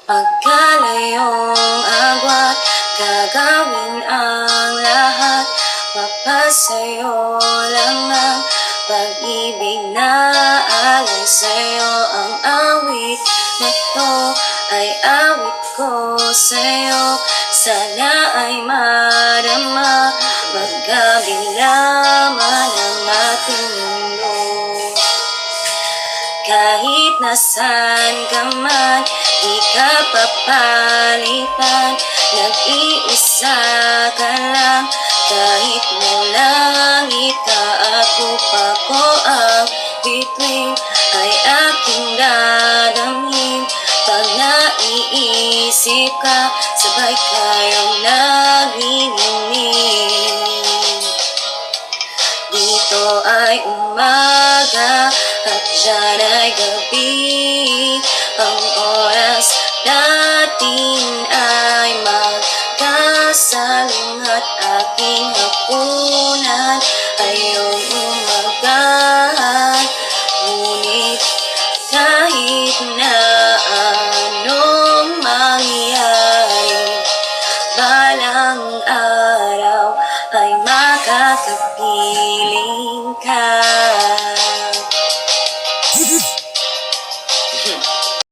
Pagkalayong agwat, gagawin ang lahat. Mapasayo lang ang pag-ibig na alay sa'yo. Ang awit na to ay awit ko sa'yo. Sana ay marama, magkabilaman ang ating mundo. Kahit nasan ka man, di ka papalitan. Nag-iisa ka lang, kahit na langit ka at lupa ko ang bituin, ay aking dadamhin. Pag naiisip ka, sabay kayong naglilinig. Dito ay umaga at dyan ay gabi. Ang oras natin ay magkasalung at aking hapunan ay iyong umagahan. Ngunit kahit na anong mangyari, balang araw ay makakapiling ka.